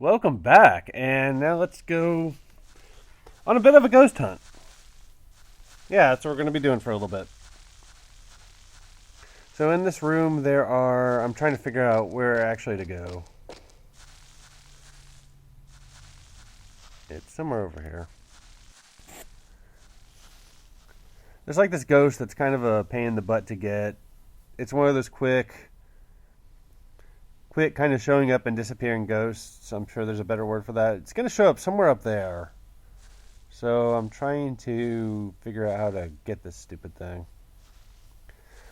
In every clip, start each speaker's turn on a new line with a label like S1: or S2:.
S1: Welcome back, and now let's go on a bit of a ghost hunt. Yeah, that's what we're going to be doing for a little bit. So in this room I'm trying to figure out where actually to go. It's somewhere over here. There's like this ghost that's kind of a pain in the butt to get. It's one of those quick kind of showing up and disappearing ghosts. I'm sure there's a better word for that. It's going to show up somewhere up there. So I'm trying to figure out how to get this stupid thing.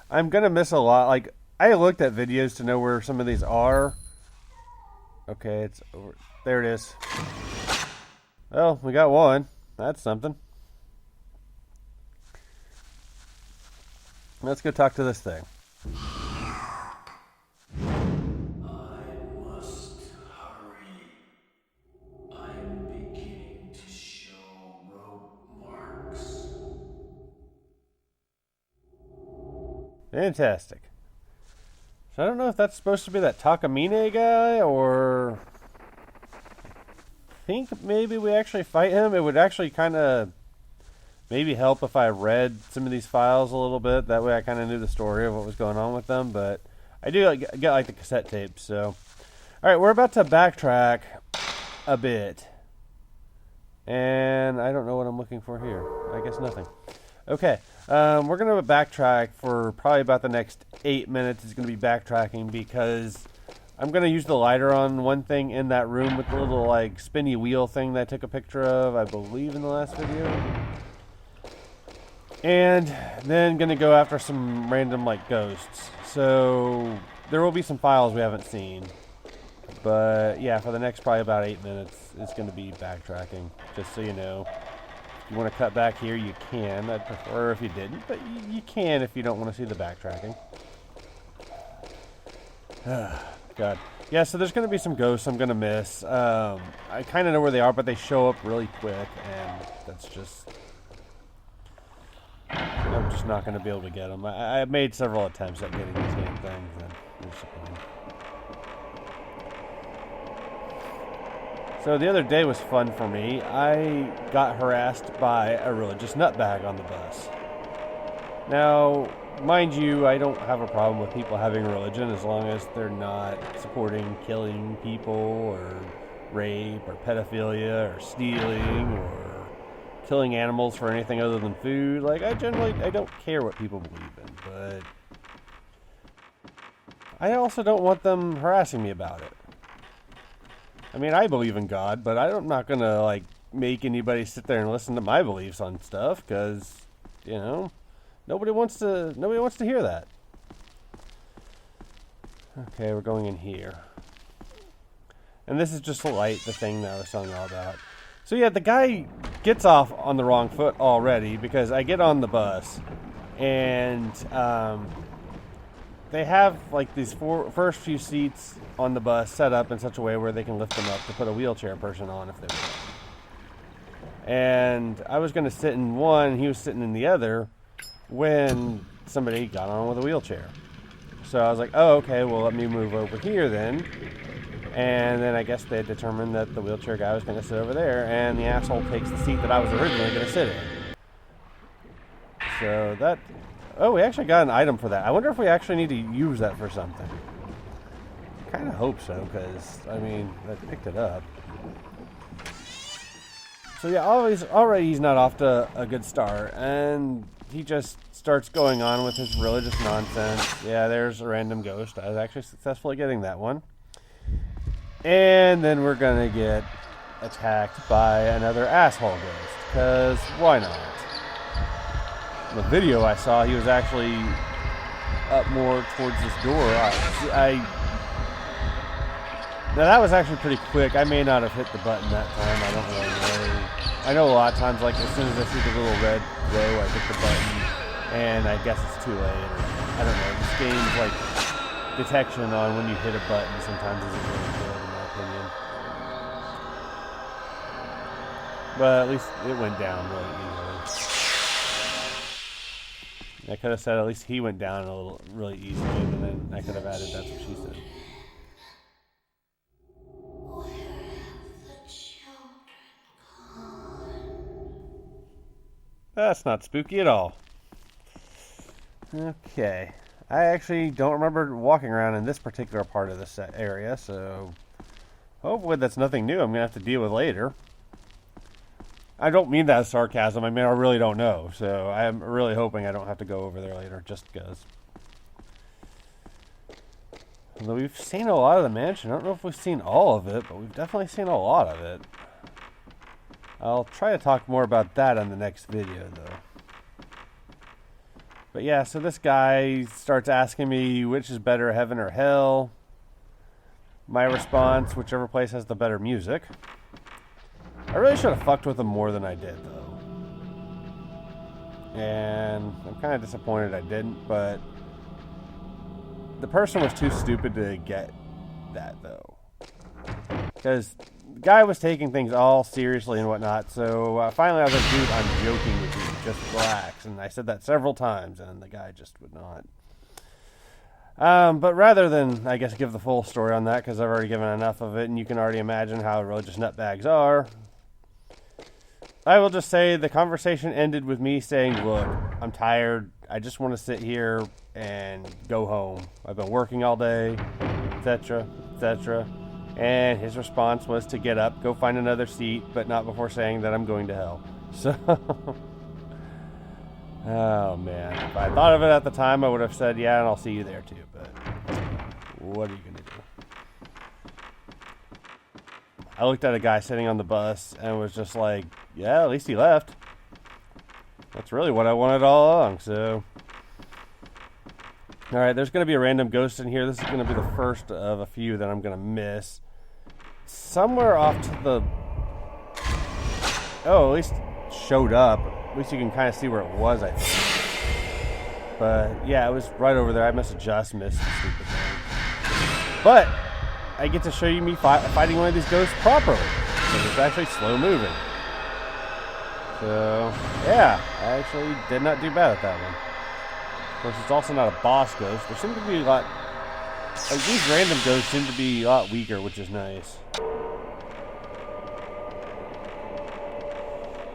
S1: I'm going to miss a lot. Like, I looked at videos to know where some of these are. Okay, it's over. There it is. Well, we got one. That's something. Let's go talk to this thing. Fantastic. So I don't know if that's supposed to be that Takamine guy, or I think maybe we actually fight him. It would actually kind of maybe help if I read some of these files a little bit. That way I kind of knew the story of what was going on with them. But I do get like the cassette tapes. So, all right, we're about to backtrack a bit. And I don't know what I'm looking for here. I guess nothing. Okay, we're going to backtrack for probably about the next 8 minutes. It's going to be backtracking because I'm going to use the lighter on one thing in that room with the little like spinny wheel thing that I took a picture of, I believe, in the last video. And then going to go after some random like ghosts. So there will be some files we haven't seen. But yeah, for the next probably about 8 minutes, it's going to be backtracking, just so you know. You want to cut back here, you can. I'd prefer if you didn't, but you can if you don't want to see the backtracking. God. Yeah, so there's going to be some ghosts I'm going to miss. I kind of know where they are, but they show up really quick, and that's just... I'm just not going to be able to get them. I made several attempts at getting these damn things, and they're just annoying. So the other day was fun for me. I got harassed by a religious nutbag on the bus. Now, mind you, I don't have a problem with people having religion as long as they're not supporting killing people or rape or pedophilia or stealing or killing animals for anything other than food. Like, I don't care what people believe in, but I also don't want them harassing me about it. I mean, I believe in God, but I'm not going to, like, make anybody sit there and listen to my beliefs on stuff, because, you know, nobody wants to hear that. Okay, we're going in here. And this is just the thing that I was telling you all about. So, yeah, the guy gets off on the wrong foot already, because I get on the bus, and, they have like these first few seats on the bus set up in such a way where they can lift them up to put a wheelchair person on if they want. And I was going to sit in one, he was sitting in the other, when somebody got on with a wheelchair. So I was like, oh, okay, well, let me move over here then. And then I guess they determined that the wheelchair guy was going to sit over there, and the asshole takes the seat that I was originally going to sit in. So that... Oh, we actually got an item for that. I wonder if we actually need to use that for something. I kind of hope so, because, I mean, I picked it up. So yeah, already he's not off to a good start, and he just starts going on with his religious nonsense. Yeah, there's a random ghost. I was actually successful at getting that one. And then we're going to get attacked by another asshole ghost, because why not? In the video I saw, he was actually up more towards this door. Now that was actually pretty quick. I may not have hit the button that time. I don't really know. I know a lot of times, like as soon as I see the little red glow, I hit the button, and I guess it's too late. I don't know. This game's like detection on when you hit a button sometimes isn't really good, in my opinion. But at least it went down really easily. I could have said at least he went down really easily, and then I could have added that's what she said. That's not spooky at all. Okay. I actually don't remember walking around in this particular part of this area, so hopefully that's nothing new I'm going to have to deal with later. I don't mean that as sarcasm. I mean, I really don't know. So I'm really hoping I don't have to go over there later just because. Although we've seen a lot of the mansion. I don't know if we've seen all of it, but we've definitely seen a lot of it. I'll try to talk more about that in the next video, though. But yeah, so this guy starts asking me which is better, heaven or hell. My response, whichever place has the better music. I really should have fucked with him more than I did, though. And I'm kind of disappointed I didn't, but the person was too stupid to get that, though. Because the guy was taking things all seriously and whatnot, so finally I was like, dude, I'm joking with you, just relax. And I said that several times, and the guy just would not. But rather than, I guess, give the full story on that, because I've already given enough of it, and you can already imagine how religious nutbags are, I will just say the conversation ended with me saying, look, I'm tired, I just want to sit here and go home. I've been working all day, etc., etc., and his response was to get up, go find another seat, but not before saying that I'm going to hell. So, oh man. If I thought of it at the time, I would have said, yeah, and I'll see you there too, but what are you going to do? I looked at a guy sitting on the bus and was just like, yeah, at least he left. That's really what I wanted all along, so. Alright, there's going to be a random ghost in here. This is going to be the first of a few that I'm going to miss. Somewhere off to the... Oh, at least showed up. At least you can kind of see where it was, I think. But, yeah, it was right over there. I must have just missed the stupid thing. But, I get to show you me fighting one of these ghosts properly. Because it's actually slow moving. So, yeah, I actually did not do bad at that one. Of course, it's also not a boss ghost. There seem to be a lot... Like, these random ghosts seem to be a lot weaker, which is nice.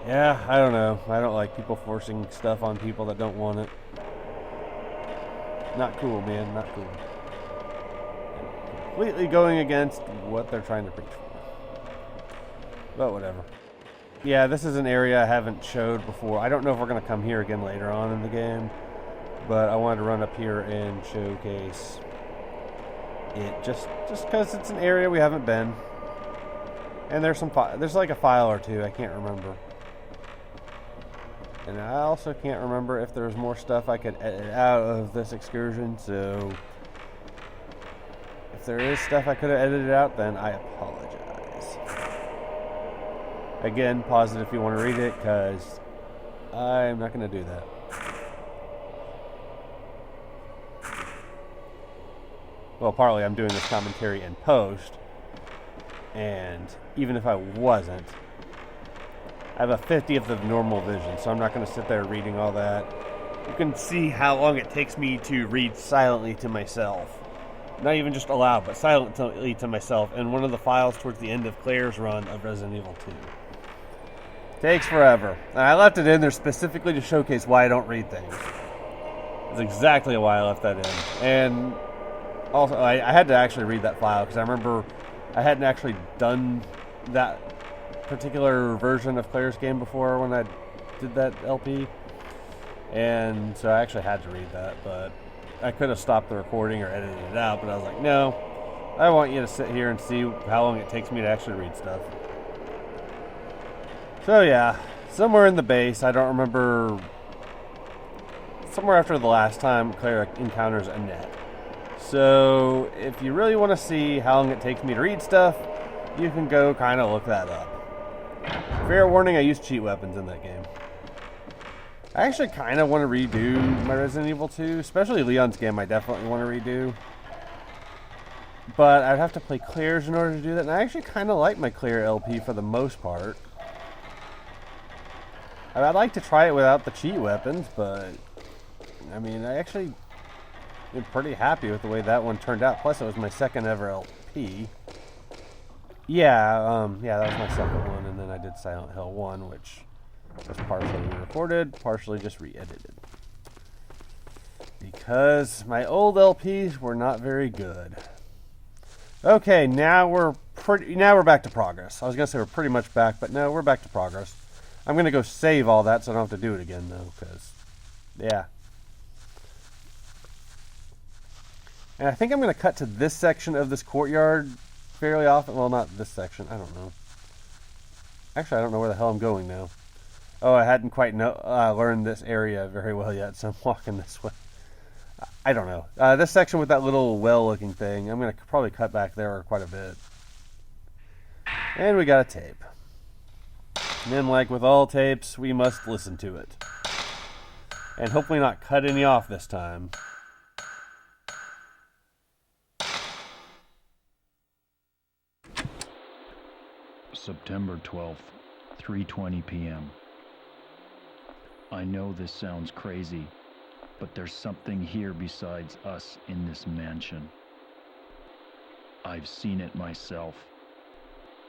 S1: Yeah, I don't know. I don't like people forcing stuff on people that don't want it. Not cool, man. Not cool. Completely going against what they're trying to preach for. But whatever. Yeah, this is an area I haven't showed before. I don't know if we're going to come here again later on in the game. But I wanted to run up here and showcase it just because it's an area we haven't been. And there's there's like a file or two, I can't remember. And I also can't remember if there's more stuff I could edit out of this excursion, so if there is stuff I could have edited out, then I apologize. Again, pause it if you want to read it, because I'm not going to do that. Well, partly I'm doing this commentary in post, and even if I wasn't, I have a 50th of normal vision, so I'm not going to sit there reading all that. You can see how long it takes me to read silently to myself. Not even just aloud, but silently to myself in one of the files towards the end of Claire's run of Resident Evil 2. Takes forever. And I left it in there specifically to showcase why I don't read things. That's exactly why I left that in. And also, I had to actually read that file because I remember I hadn't actually done that particular version of Claire's game before when I did that LP. And so I actually had to read that, but I could have stopped the recording or edited it out, but I was like, no, I want you to sit here and see how long it takes me to actually read stuff. So yeah, somewhere in the base, I don't remember, somewhere after the last time Claire encounters Annette. So if you really want to see how long it takes me to read stuff, you can go kind of look that up. Fair warning, I use cheat weapons in that game. I actually kind of want to redo my Resident Evil 2, especially Leon's game I definitely want to redo. But I'd have to play Claire's in order to do that, and I actually kind of like my Claire LP for the most part. I'd like to try it without the cheat weapons, but I mean, I actually am pretty happy with the way that one turned out. Plus, it was my second ever LP. Yeah, that was my second one, and then I did Silent Hill 1, which Just partially recorded, partially just re-edited. Because my old LPs were not very good. Okay, now we're back to progress. I was gonna say we're pretty much back, but no, we're back to progress. I'm gonna go save all that so I don't have to do it again though, because yeah. And I think I'm gonna cut to this section of this courtyard fairly often. Well, not this section. I don't know. Actually, I don't know where the hell I'm going now. Oh, I hadn't quite learned this area very well yet, so I'm walking this way. I don't know. This section with that little well-looking thing, I'm going to probably cut back there quite a bit. And we got a tape. And then, like with all tapes, we must listen to it. And hopefully not cut any off this time.
S2: September 12th, 3:20 p.m. I know this sounds crazy, but there's something here besides us in this mansion. I've seen it myself.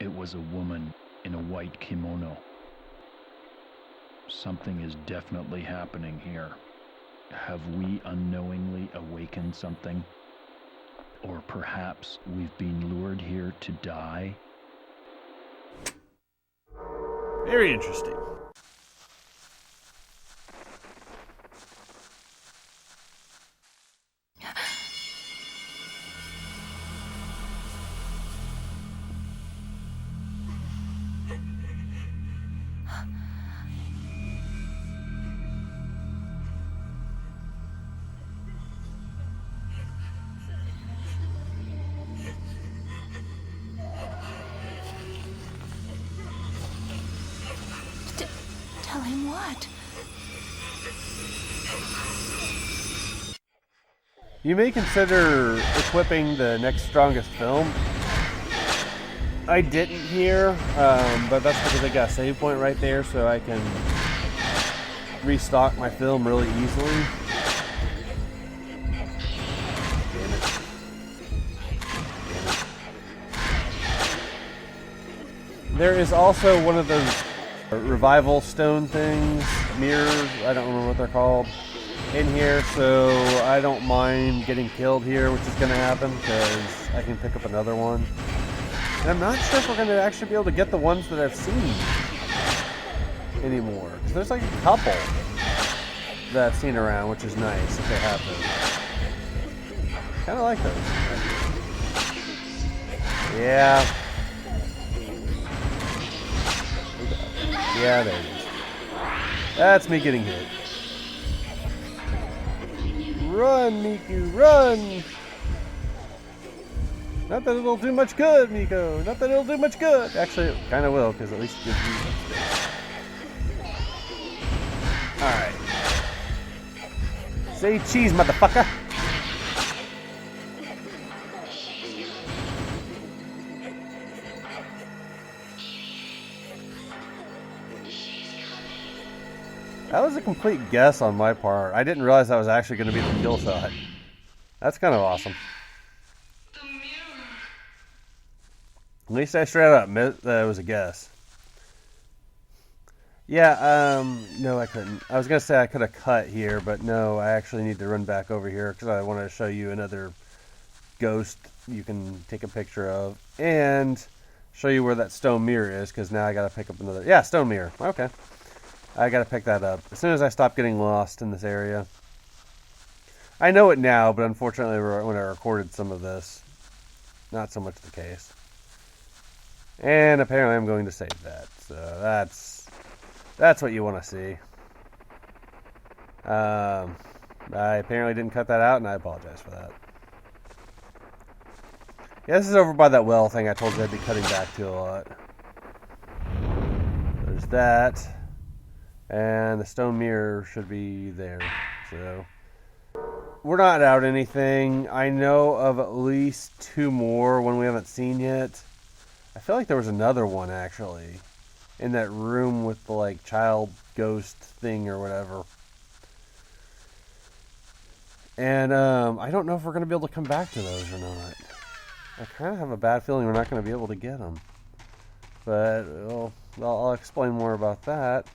S2: It was a woman in a white kimono. Something is definitely happening here. Have we unknowingly awakened something? Or perhaps we've been lured here to die?
S1: Very interesting.
S3: Tell him what?
S1: You may consider equipping the next strongest film. I didn't here, but that's because I got a save point right there, so I can restock my film really easily. Damn it. There is also one of those revival stone things, mirrors, I don't remember what they're called, in here, so I don't mind getting killed here, which is going to happen, because I can pick up another one. And I'm not sure if we're going to actually be able to get the ones that I've seen anymore, because there's like a couple that I've seen around, which is nice if they have those. Kind of like those. Yeah. Yeah, there it is. That's me getting hit. Run, Miku, run! Not that it'll do much good, Miko. Not that it'll do much good. Actually, it kind of will, because at least it gives you some space. Alright. Say cheese, motherfucker! That was a complete guess on my part. I didn't realize that was actually going to be the kill shot. That's kind of awesome. At least I straight up admit that it was a guess. Yeah, no I couldn't. I was going to say I could have cut here, but no, I actually need to run back over here because I wanted to show you another ghost you can take a picture of and show you where that stone mirror is, because now I got to pick up another... Yeah, stone mirror. Okay. I gotta pick that up as soon as I stop getting lost in this area. I know it now, but unfortunately when I recorded some of this, not so much the case. And apparently I'm going to save that, so that's what you want to see. I apparently didn't cut that out, and I apologize for that. Yeah, this is over by that well thing I told you I'd be cutting back to a lot. There's that. And the stone mirror should be there. So we're not out anything. I know of at least two more one we haven't seen yet. I feel like there was another one actually in that room with the like child ghost thing or whatever. And I don't know if we're going to be able to come back to those or not. I kind of have a bad feeling we're not going to be able to get them. But I'll explain more about that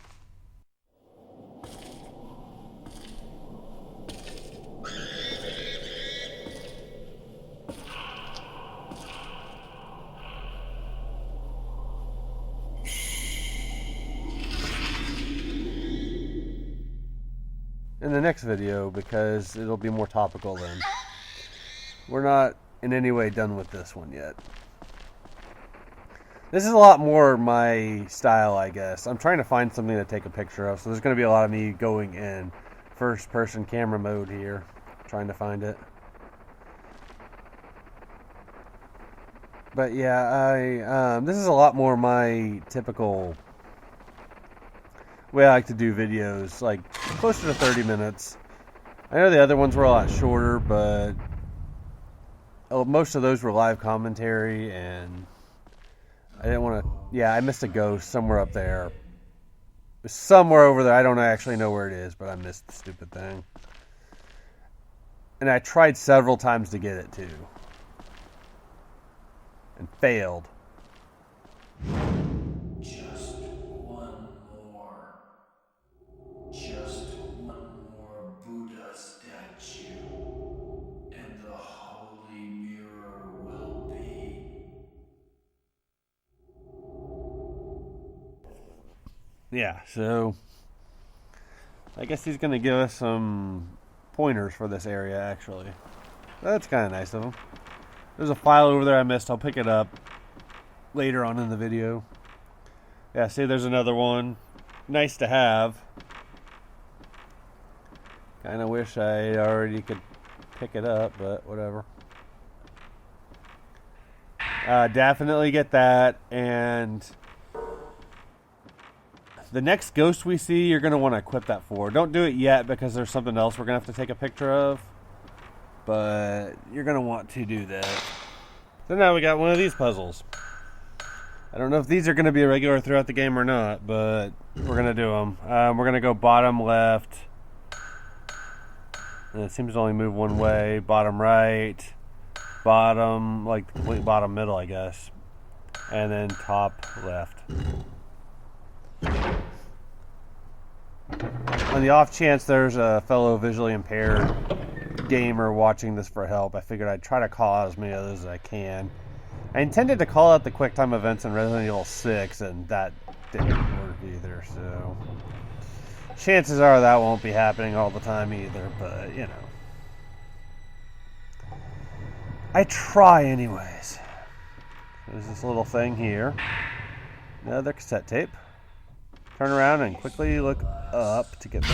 S1: in the next video because it'll be more topical then. We're not in any way done with this one yet. This is a lot more my style, I guess. I'm trying to find something to take a picture of, so there's going to be a lot of me going in first-person camera mode here, trying to find it. But yeah, this is a lot more my typical way I like to do videos, like closer to 30 minutes. I know the other ones were a lot shorter, but most of those were live commentary, and I didn't want to... Yeah, I missed a ghost somewhere up there. Somewhere over there. I don't actually know where it is, but I missed the stupid thing. And I tried several times to get it, too. And failed.
S4: Just one more. Just one more Buddha statue. And the holy mirror will be.
S1: Yeah, so I guess he's going to give us some pointers for this area, actually. That's kind of nice of him. There's a file over there I missed. I'll pick it up later on in the video. Yeah, see, there's another one. Nice to have. Kind of wish I already could pick it up, but whatever. Definitely get that, and the next ghost we see, you're going to want to equip that for. Don't do it yet because there's something else we're going to have to take a picture of. But you're going to want to do that. So now we got one of these puzzles. I don't know if these are going to be regular throughout the game or not, but we're going to do them. We're going to go bottom left. And it seems to only move one way. Bottom right. Bottom, like the complete bottom middle, I guess. And then top left. On the off chance there's a fellow visually impaired gamer watching this for help, I figured I'd try to call out as many others as I can. I intended to call out the QuickTime events in Resident Evil 6, and that didn't work either, so chances are that won't be happening all the time either, but you know. I try anyways. There's this little thing here. Another cassette tape. Turn around and quickly look up to get this.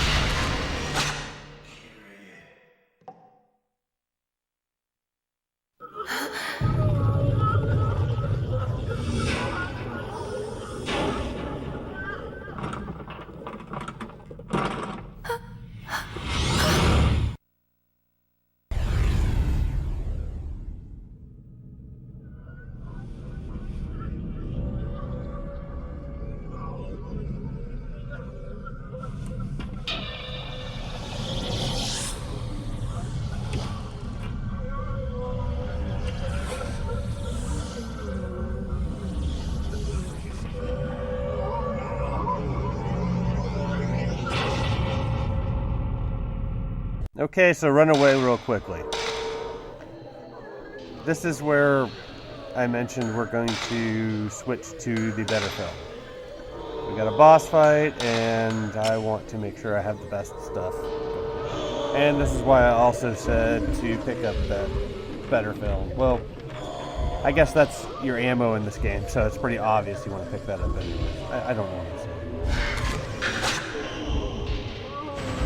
S1: Okay, so run away real quickly. This is where I mentioned we're going to switch to the better film. We got a boss fight, and I want to make sure I have the best stuff. And this is why I also said to pick up that better film. Well, I guess that's your ammo in this game, so it's pretty obvious you want to pick that up anyway. I don't want to say.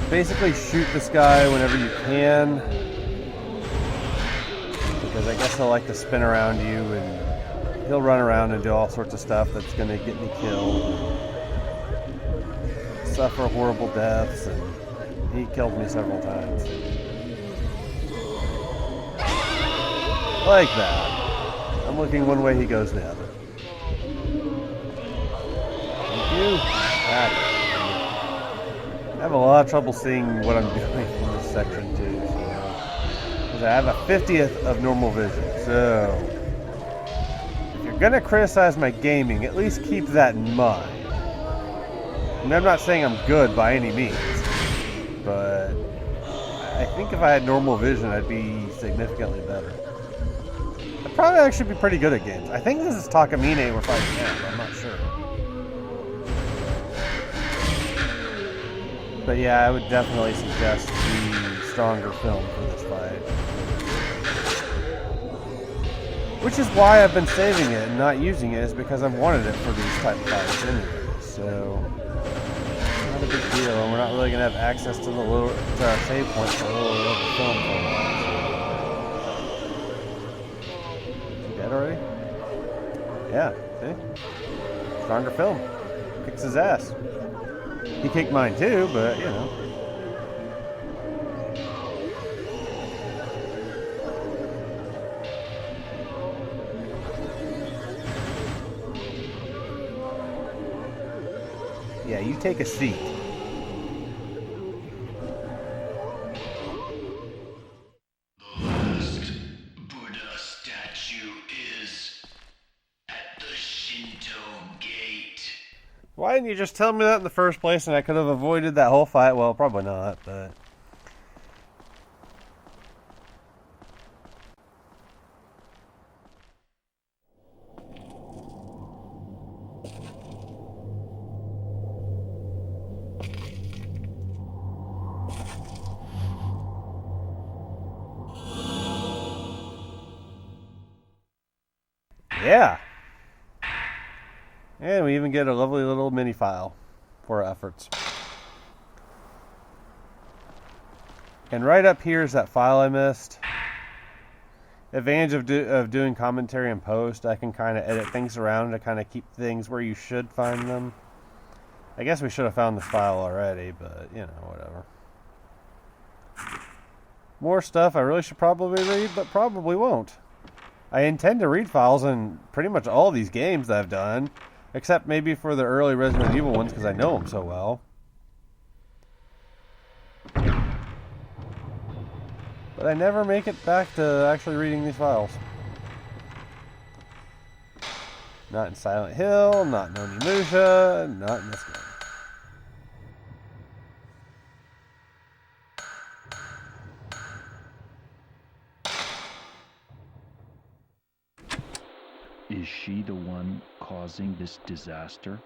S1: Basically shoot this guy whenever you can, because I guess he'll like to spin around you and he'll run around and do all sorts of stuff that's going to get me killed, suffer horrible deaths, and he killed me several times. Like that. I'm looking one way, he goes the other. Thank you. Got it. I have a lot of trouble seeing what I'm doing in this section too. So I have a 50th of normal vision. So if you're gonna criticize my gaming, at least keep that in mind. I mean, I'm not saying I'm good by any means, but I think if I had normal vision, I'd be significantly better. I'd probably actually be pretty good at games. I think this is Takamine we're fighting now, but I'm not sure. But yeah, I would definitely suggest the stronger film for this fight. Which is why I've been saving it and not using it, is because I've wanted it for these type of fights anyway. So, not a big deal, and we're not really going to have access to to our save points for a little bit of the film for a while. Is he dead already? Yeah, see? Stronger film. Kicks his ass. He kicked mine too, but you know. Yeah, you take a seat.
S4: The last Buddha statue is at the Shinto gate.
S1: Why didn't you just tell me that in the first place and I could have avoided that whole fight? Well, probably not, but... Yeah! And we even get a lovely little mini file for our efforts. And right up here is that file I missed. Advantage of doing commentary in post, I can kind of edit things around to kind of keep things where you should find them. I guess we should have found this file already, but, you know, whatever. More stuff I really should probably read, but probably won't. I intend to read files in pretty much all these games that I've done, except maybe for the early Resident Evil ones because I know them so well. But I never make it back to actually reading these files. Not in Silent Hill, not in Onimusha, not in this game.
S2: Is she the one causing this disaster?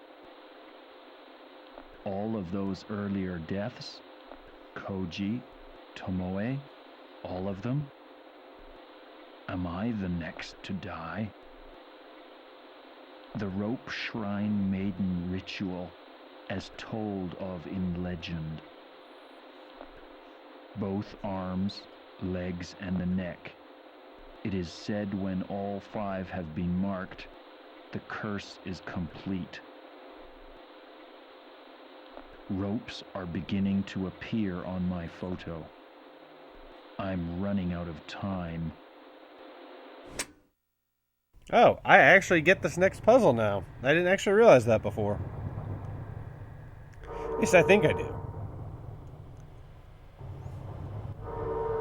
S2: All of those earlier deaths? Koji, Tomoe, all of them? Am I the next to die? The rope shrine maiden ritual, as told of in legend. Both arms, legs, and the neck. It is said when all 5 have been marked, the curse is complete. Ropes are beginning to appear on my photo. I'm running out of time.
S1: Oh, I actually get this next puzzle now. I didn't actually realize that before. At least I think I do.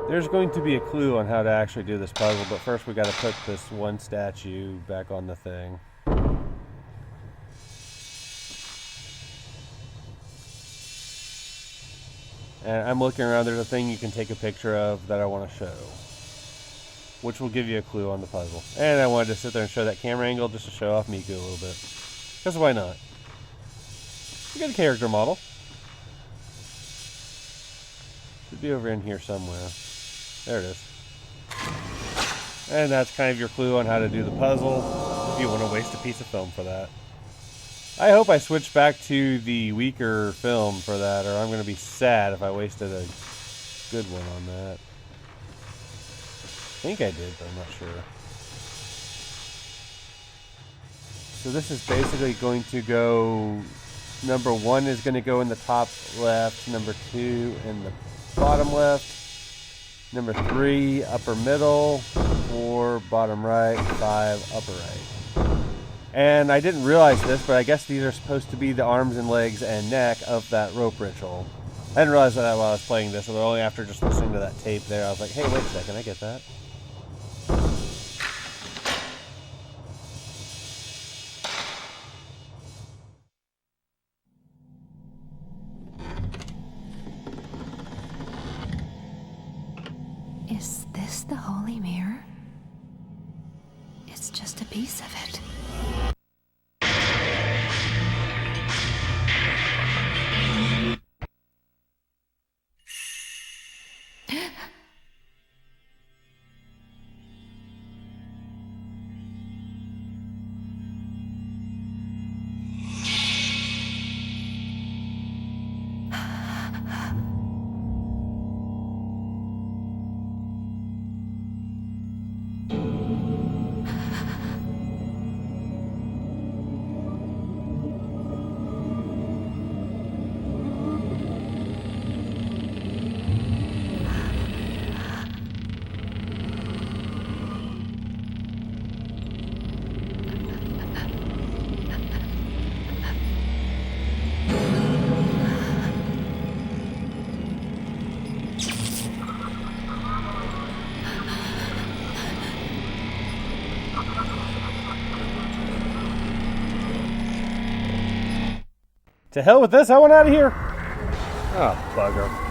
S1: There's going to be a clue on how to actually do this puzzle, but first we got to put this one statue back on the thing. And I'm looking around, there's a thing you can take a picture of that I want to show, which will give you a clue on the puzzle. And I wanted to sit there and show that camera angle just to show off Miku a little bit. Because why not? A good character model. Should be over in here somewhere. There it is. And that's kind of your clue on how to do the puzzle, if you want to waste a piece of film for that. I hope I switch back to the weaker film for that, or I'm going to be sad if I wasted a good one on that. I think I did, but I'm not sure. So this is basically going to go... Number 1 is going to go in the top left, number 2 in the bottom left, number 3 upper middle, 4 bottom right, 5 upper right. And I didn't realize this, but I guess these are supposed to be the arms and legs and neck of that rope ritual. I didn't realize that while I was playing this, but only after just listening to that tape there, I was like, hey, wait a second, I get that.
S3: Is this the Holy Mirror? It's just a piece of it.
S1: To hell with this, I want out of here. Oh, bugger.